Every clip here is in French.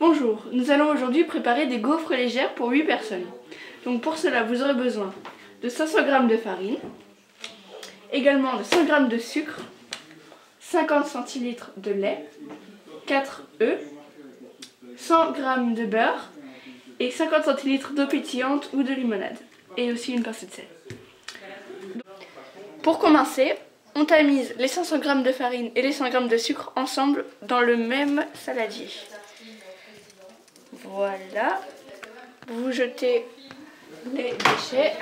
Bonjour, nous allons aujourd'hui préparer des gaufres légères pour 8 personnes. Donc pour cela, vous aurez besoin de 500 g de farine, également de 100 g de sucre, 50 cl de lait, 4 œufs, 100 g de beurre et 50 cl d'eau pétillante ou de limonade, et aussi une pincée de sel. Pour commencer, on tamise les 500 g de farine et les 100 g de sucre ensemble dans le même saladier. Voilà, vous jetez les déchets.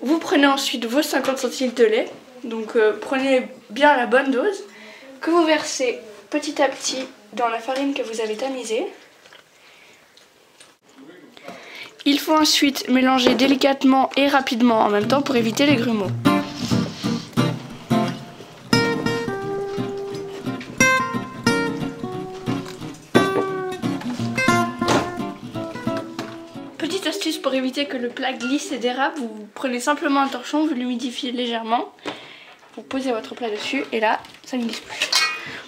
Vous prenez ensuite vos 50 cl de lait, donc prenez bien la bonne dose, que vous versez petit à petit dans la farine que vous avez tamisée. Il faut ensuite mélanger délicatement et rapidement en même temps pour éviter les grumeaux. Petite astuce pour éviter que le plat glisse et dérape, vous prenez simplement un torchon, vous l'humidifiez légèrement, vous posez votre plat dessus et là ça ne glisse plus.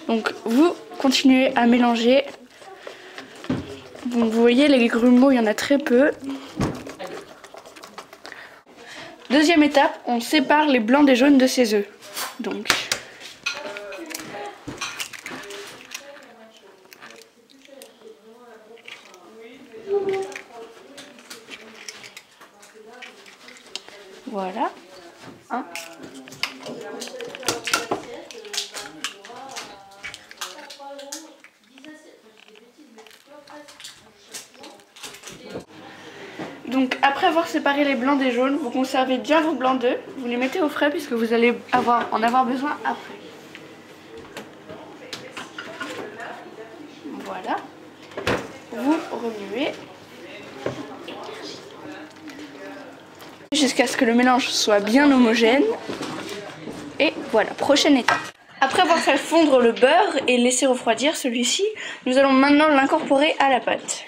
Donc vous continuez à mélanger. Donc vous voyez, les grumeaux, il y en a très peu. Deuxième étape, on sépare les blancs des jaunes de ces œufs. Donc voilà. Donc après avoir séparé les blancs des jaunes, vous conservez bien vos blancs d'œufs, vous les mettez au frais puisque vous allez en avoir besoin après. Voilà, vous remuez jusqu'à ce que le mélange soit bien homogène. Et voilà, prochaine étape. Après avoir fait fondre le beurre et laisser refroidir celui-ci, nous allons maintenant l'incorporer à la pâte.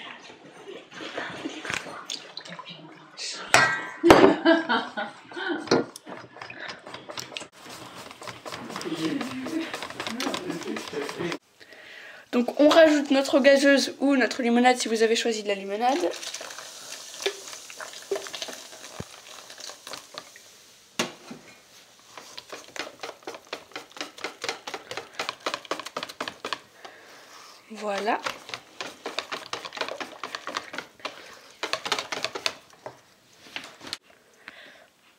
Donc on rajoute notre gazeuse ou notre limonade si vous avez choisi de la limonade. Voilà.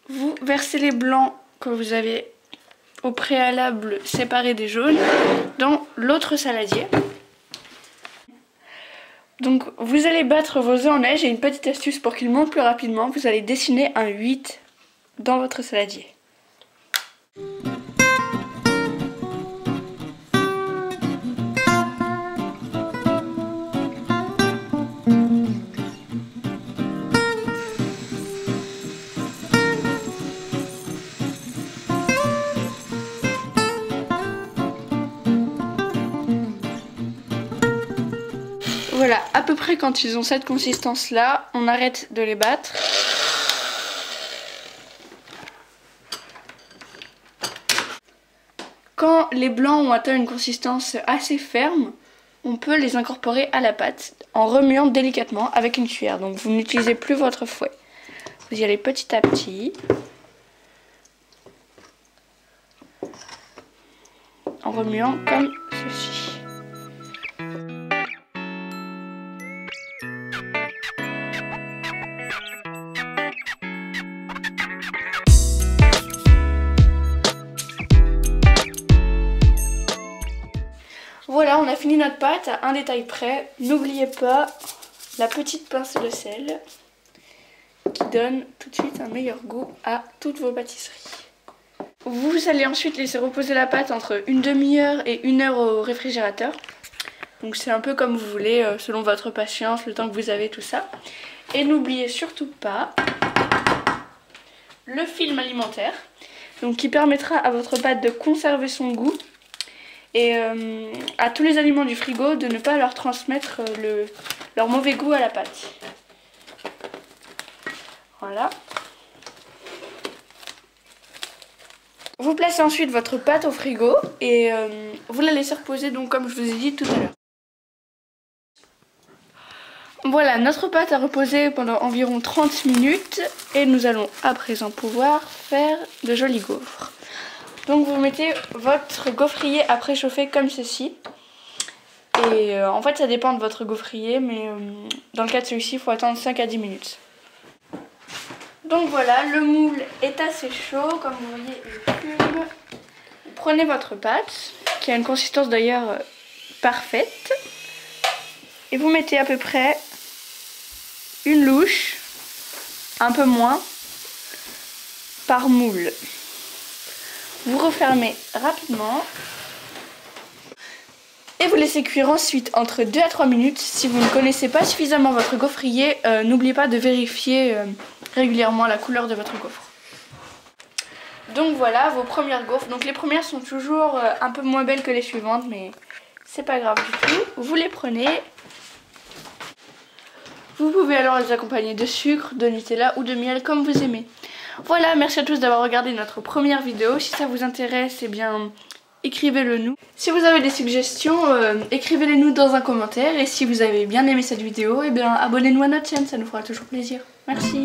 Vous versez les blancs que vous avez au préalable séparés des jaunes dans l'autre saladier. Donc vous allez battre vos œufs en neige et une petite astuce pour qu'ils montent plus rapidement, vous allez dessiner un 8 dans votre saladier. Voilà, à peu près quand ils ont cette consistance-là, on arrête de les battre. Quand les blancs ont atteint une consistance assez ferme, on peut les incorporer à la pâte en remuant délicatement avec une cuillère. Donc vous n'utilisez plus votre fouet. Vous y allez petit à petit. En remuant comme ceci. Voilà, on a fini notre pâte à un détail près. N'oubliez pas la petite pincée de sel qui donne tout de suite un meilleur goût à toutes vos pâtisseries. Vous allez ensuite laisser reposer la pâte entre une demi-heure et 1 heure au réfrigérateur. Donc c'est un peu comme vous voulez, selon votre patience, le temps que vous avez, tout ça. Et n'oubliez surtout pas le film alimentaire, donc qui permettra à votre pâte de conserver son goût. Et à tous les aliments du frigo de ne pas leur transmettre leur mauvais goût à la pâte. Voilà. Vous placez ensuite votre pâte au frigo et vous la laissez reposer donc comme je vous ai dit tout à l'heure. Voilà, notre pâte a reposé pendant environ 30 minutes et nous allons à présent pouvoir faire de jolis gaufres. Donc vous mettez votre gaufrier à préchauffer comme ceci. Et en fait ça dépend de votre gaufrier, mais dans le cas de celui-ci il faut attendre 5 à 10 minutes. Donc voilà, le moule est assez chaud, comme vous voyez il fume. Vous prenez votre pâte, qui a une consistance d'ailleurs parfaite, et vous mettez à peu près une louche, un peu moins, par moule. Vous refermez rapidement et vous laissez cuire ensuite entre 2 à 3 minutes. Si vous ne connaissez pas suffisamment votre gaufrier, n'oubliez pas de vérifier régulièrement la couleur de votre gaufre. Donc voilà vos premières gaufres. Donc les premières sont toujours un peu moins belles que les suivantes, mais c'est pas grave du tout. Vous les prenez. Vous pouvez alors les accompagner de sucre, de Nutella ou de miel comme vous aimez. Voilà, merci à tous d'avoir regardé notre première vidéo. Si ça vous intéresse, eh bien écrivez-le nous. Si vous avez des suggestions, écrivez-les nous dans un commentaire. Et si vous avez bien aimé cette vidéo, eh bien abonnez-nous à notre chaîne, ça nous fera toujours plaisir. Merci.